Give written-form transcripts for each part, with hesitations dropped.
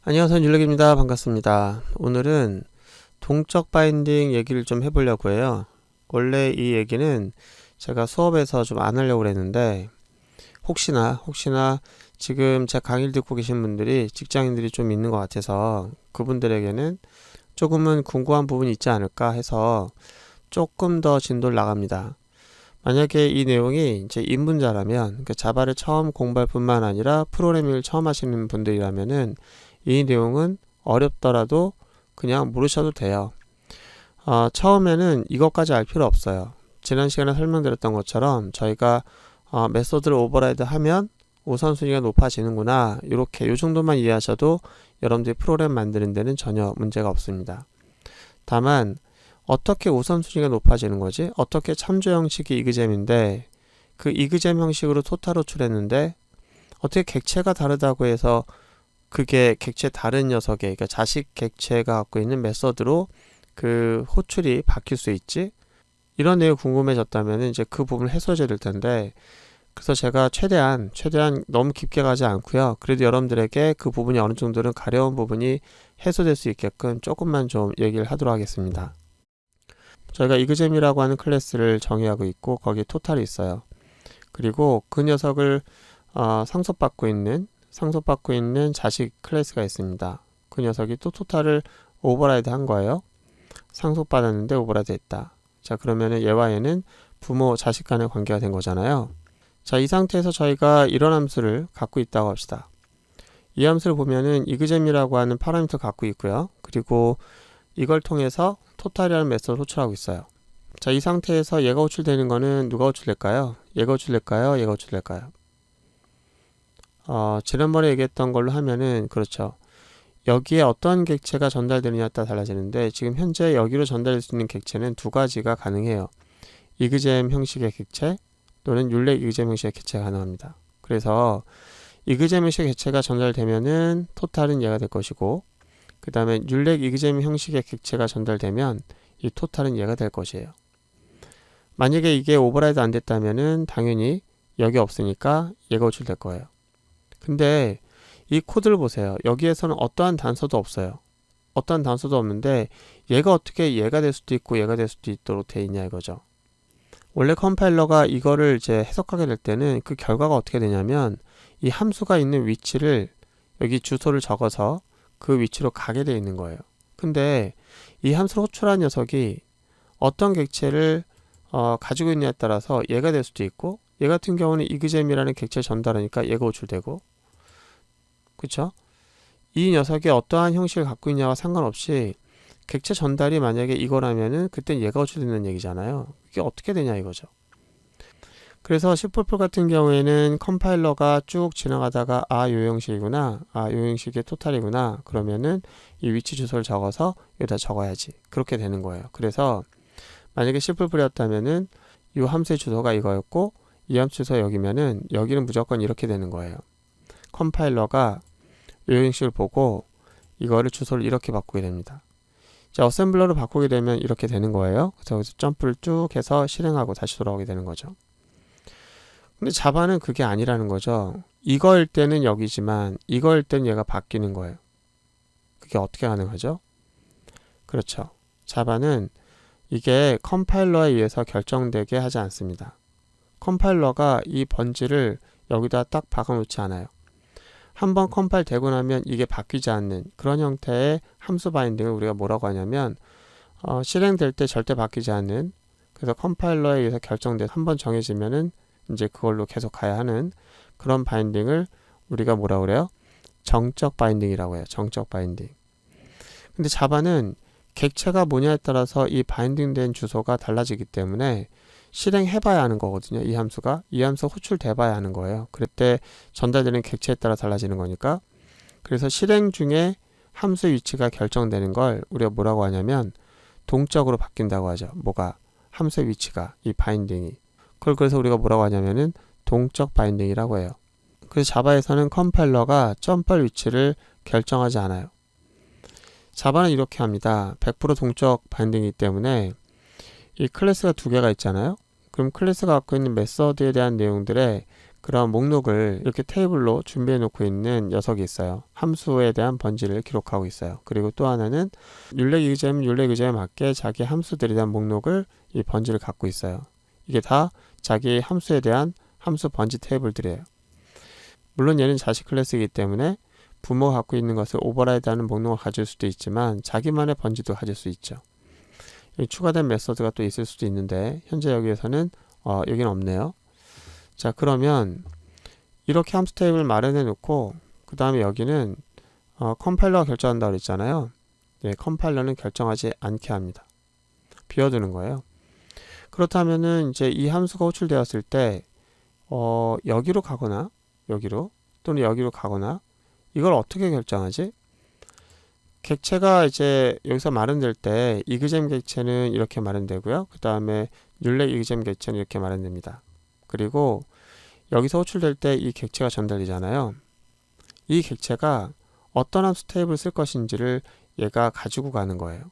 안녕하세요, 율렉입니다. 반갑습니다. 오늘은 동적 바인딩 얘기를 좀 해보려고 해요. 원래 이 얘기는 제가 수업에서 좀 안 하려고 그랬는데 혹시나 지금 제 강의를 듣고 계신 분들이 직장인들이 좀 있는 것 같아서 그분들에게는 조금은 궁금한 부분이 있지 않을까 해서 조금 더 진도를 나갑니다. 만약에 이 내용이 이제 입문자라면, 자바를 처음 공부할 뿐만 아니라 프로그래밍을 처음 하시는 분들이라면은 이 내용은 어렵더라도 그냥 모르셔도 돼요. 처음에는 이것까지 알 필요 없어요. 지난 시간에 설명드렸던 것처럼 저희가 메소드를 오버라이드 하면 우선순위가 높아지는구나, 이렇게 요 정도만 이해하셔도 여러분들이 프로그램 만드는 데는 전혀 문제가 없습니다. 다만 어떻게 우선순위가 높아지는 거지? 어떻게 참조 형식이 이그잼인데 그 이그잼 형식으로 토탈 호출했는데 어떻게 객체가 다르다고 해서 그게 객체 다른 녀석의, 그러니까 자식 객체가 갖고 있는 메서드로 그 호출이 바뀔 수 있지? 이런 내용이 궁금해졌다면 이제 그 부분을 해소해줘야 될 텐데, 그래서 제가 최대한 너무 깊게 가지 않고요. 그래도 여러분들에게 그 부분이 어느 정도는 가려운 부분이 해소될 수 있게끔 조금만 좀 얘기를 하도록 하겠습니다. 저희가 이그잼이라고 하는 클래스를 정의하고 있고 거기에 토탈이 있어요. 그리고 그 녀석을 상속받고 있는 자식 클래스가 있습니다. 그 녀석이 또 토탈을 오버라이드 한 거예요. 상속받았는데 오버라이드 했다. 자, 그러면은 얘와 얘는 부모 자식 간의 관계가 된 거잖아요. 자, 이 상태에서 저희가 이런 함수를 갖고 있다고 합시다. 이 함수를 보면은 이그잼이라고 하는 파라미터 갖고 있고요. 그리고 이걸 통해서 토탈이라는 메서드를 호출하고 있어요. 자, 이 상태에서 얘가 호출되는 거는 누가 호출될까요? 얘가 호출될까요? 얘가 호출될까요? 지난번에 얘기했던 걸로 하면은 그렇죠. 여기에 어떤 객체가 전달되느냐에 따라 달라지는데 지금 현재 여기로 전달될 수 있는 객체는 두 가지가 가능해요. 이그잼 형식의 객체 또는 율렉 이그잼 형식의 객체가 가능합니다. 그래서 이그잼 형식의 객체가 전달되면은 토탈은 얘가 될 것이고, 그 다음에 율렉 이그잼 형식의 객체가 전달되면 이 토탈은 얘가 될 것이에요. 만약에 이게 오버라이드 안 됐다면은 당연히 여기 없으니까 얘가 호출될 거예요. 근데 이 코드를 보세요. 여기에서는 어떠한 단서도 없어요. 어떠한 단서도 없는데 얘가 어떻게 얘가 될 수도 있고 얘가 될 수도 있도록 돼 있냐 이거죠. 원래 컴파일러가 이거를 이제 해석하게 될 때는 그 결과가 어떻게 되냐면 이 함수가 있는 위치를 여기 주소를 적어서 그 위치로 가게 돼 있는 거예요. 근데 이 함수를 호출한 녀석이 어떤 객체를 가지고 있느냐에 따라서 얘가 될 수도 있고, 얘 같은 경우는 이그잼이라는 객체를 전달하니까 얘가 호출되고, 그쵸? 이 녀석이 어떠한 형식을 갖고 있냐와 상관없이 객체 전달이 만약에 이거라면은 그땐 얘가 호출되는 얘기잖아요. 이게 어떻게 되냐 이거죠. 그래서 C++ 같은 경우에는 컴파일러가 쭉 지나가다가 요 형식이구나, 요 형식의 토탈이구나, 그러면은 이 위치 주소를 적어서 여기다 적어야지, 그렇게 되는 거예요. 그래서 만약에 C++였다면은 이 함수의 주소가 이거였고 이 함수 주소가 여기면은 여기는 무조건 이렇게 되는 거예요. 컴파일러가 이 형식을 보고 이거를 주소를 이렇게 바꾸게 됩니다. 자, 어셈블러로 바꾸게 되면 이렇게 되는 거예요. 그래서 여기서 점프를 쭉 해서 실행하고 다시 돌아오게 되는 거죠. 근데 자바는 그게 아니라는 거죠. 이거일 때는 여기지만 이거일 때는 얘가 바뀌는 거예요. 그게 어떻게 가능하죠? 그렇죠. 자바는 이게 컴파일러에 의해서 결정되게 하지 않습니다. 컴파일러가 이 번지를 여기다 딱 박아놓지 않아요. 한번 컴파일 되고 나면 이게 바뀌지 않는 그런 형태의 함수 바인딩을 우리가 뭐라고 하냐면 실행될 때 절대 바뀌지 않는, 그래서 컴파일러에 의해서 결정돼서 한번 정해지면은 이제 그걸로 계속 가야 하는 그런 바인딩을 우리가 뭐라고 그래요? 정적 바인딩이라고 해요. 정적 바인딩. 근데 자바는 객체가 뭐냐에 따라서 이 바인딩된 주소가 달라지기 때문에 실행해봐야 하는 거거든요. 이 함수가 호출돼봐야 하는 거예요. 그때 전달되는 객체에 따라 달라지는 거니까. 그래서 실행 중에 함수 위치가 결정되는 걸 우리가 뭐라고 하냐면 동적으로 바뀐다고 하죠. 뭐가? 함수의 위치가, 이 바인딩이. 그걸 그래서 우리가 뭐라고 하냐면은 동적 바인딩이라고 해요. 그래서 자바에서는 컴파일러가 점퍼 위치를 결정하지 않아요. 자바는 이렇게 합니다. 100% 동적 바인딩이기 때문에 이 클래스가 두 개가 있잖아요. 그럼 클래스가 갖고 있는 메서드에 대한 내용들에 그런 목록을 이렇게 테이블로 준비해 놓고 있는 녀석이 있어요. 함수에 대한 번지를 기록하고 있어요. 그리고 또 하나는 율렉 이그잼에 맞게 자기 함수들에 대한 목록을 이 번지를 갖고 있어요. 이게 다 자기 함수에 대한 함수 번지 테이블들이에요. 물론 얘는 자식 클래스이기 때문에 부모가 갖고 있는 것을 오버라이드하는 목록을 가질 수도 있지만 자기만의 번지도 가질 수 있죠. 여기 추가된 메서드가 또 있을 수도 있는데 현재 여기에서는 여기는 없네요. 자, 그러면 이렇게 함수 테이블을 마련해 놓고 그 다음에 여기는 컴파일러가 결정한다고 그랬잖아요. 네, 컴파일러는 결정하지 않게 합니다. 비워두는 거예요. 그렇다면은 이제 이 함수가 호출되었을 때 여기로 가거나 여기로 또는 여기로 가거나 이걸 어떻게 결정하지? 객체가 이제 여기서 마련될 때 이그잼 객체는 이렇게 마련되고요. 그 다음에 율렉 이그잼 객체는 이렇게 마련됩니다. 그리고 여기서 호출될 때 이 객체가 전달되잖아요. 이 객체가 어떤 함수 테이블을 쓸 것인지를 얘가 가지고 가는 거예요.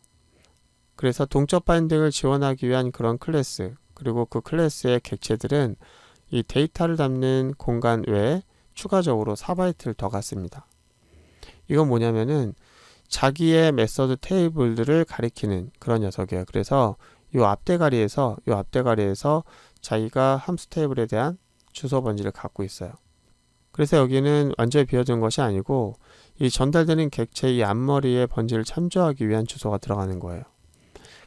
그래서 동적 바인딩을 지원하기 위한 그런 클래스, 그리고 그 클래스의 객체들은 이 데이터를 담는 공간 외에 추가적으로 4바이트를 더 갖습니다. 이건 뭐냐면은 자기의 메서드 테이블들을 가리키는 그런 녀석이에요. 그래서 이 앞대가리에서 자기가 함수 테이블에 대한 주소 번지를 갖고 있어요. 그래서 여기는 완전히 비워둔 것이 아니고 이 전달되는 객체의 앞머리의 번지를 참조하기 위한 주소가 들어가는 거예요.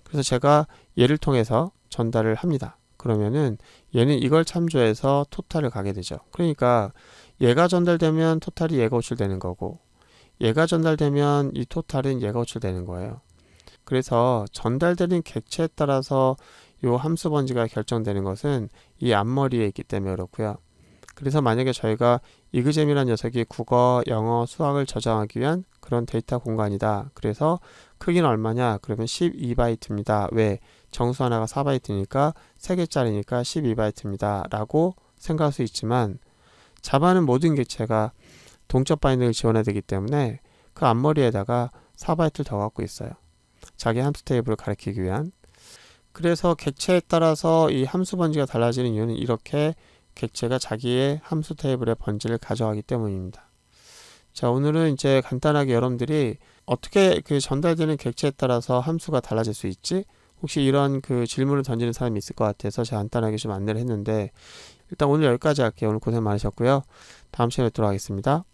그래서 제가 얘를 통해서 전달을 합니다. 그러면은 얘는 이걸 참조해서 토탈을 가게 되죠. 그러니까 얘가 전달되면 토탈이 얘가 호출되는 거고 얘가 전달되면 이 토탈은 얘가 호출되는 거예요. 그래서 전달되는 객체에 따라서 이 함수 번지가 결정되는 것은 이 앞머리에 있기 때문에 그렇고요. 그래서 만약에 저희가 이그잼이라는 녀석이 국어, 영어, 수학을 저장하기 위한 그런 데이터 공간이다. 그래서 크기는 얼마냐? 그러면 12바이트입니다. 왜? 정수 하나가 4바이트니까 3개짜리니까 12바이트입니다. 라고 생각할 수 있지만 자바는 모든 객체가 동적 바인딩을 지원해야 되기 때문에 그 앞머리에다가 4바이트를 더 갖고 있어요. 자기 함수 테이블을 가리키기 위한. 그래서 객체에 따라서 이 함수 번지가 달라지는 이유는 이렇게 객체가 자기의 함수 테이블의 번지를 가져가기 때문입니다. 자, 오늘은 이제 간단하게 여러분들이 어떻게 그 전달되는 객체에 따라서 함수가 달라질 수 있지? 혹시 이런 그 질문을 던지는 사람이 있을 것 같아서 제가 간단하게 좀 안내를 했는데 일단 오늘 여기까지 할게요. 오늘 고생 많으셨고요. 다음 시간에 뵙도록 하겠습니다.